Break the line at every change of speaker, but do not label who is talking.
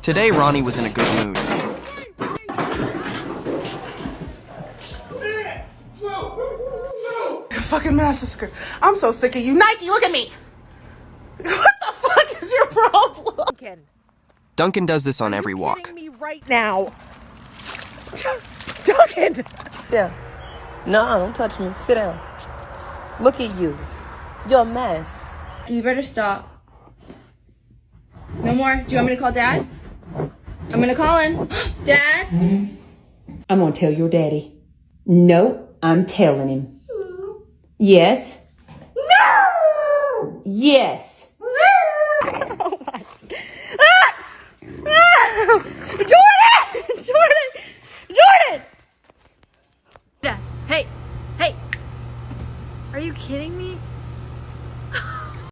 Today, Ronnie was in a good mood.
Fucking master skirt. I'm so sick of you. Nike, look at me. What the fuck is your problem?
Duncan does this on every walk.
Me right now. Duncan!
Yeah. No, don't touch me. Sit down. Look at you. You're a mess.
You better stop. No more. Do you want me to call Dad? I'm gonna call him. Dad?
I'm gonna tell your daddy. No, I'm telling him. Yes. No! Yes.
Jordan! Hey! Hey! Are you kidding me?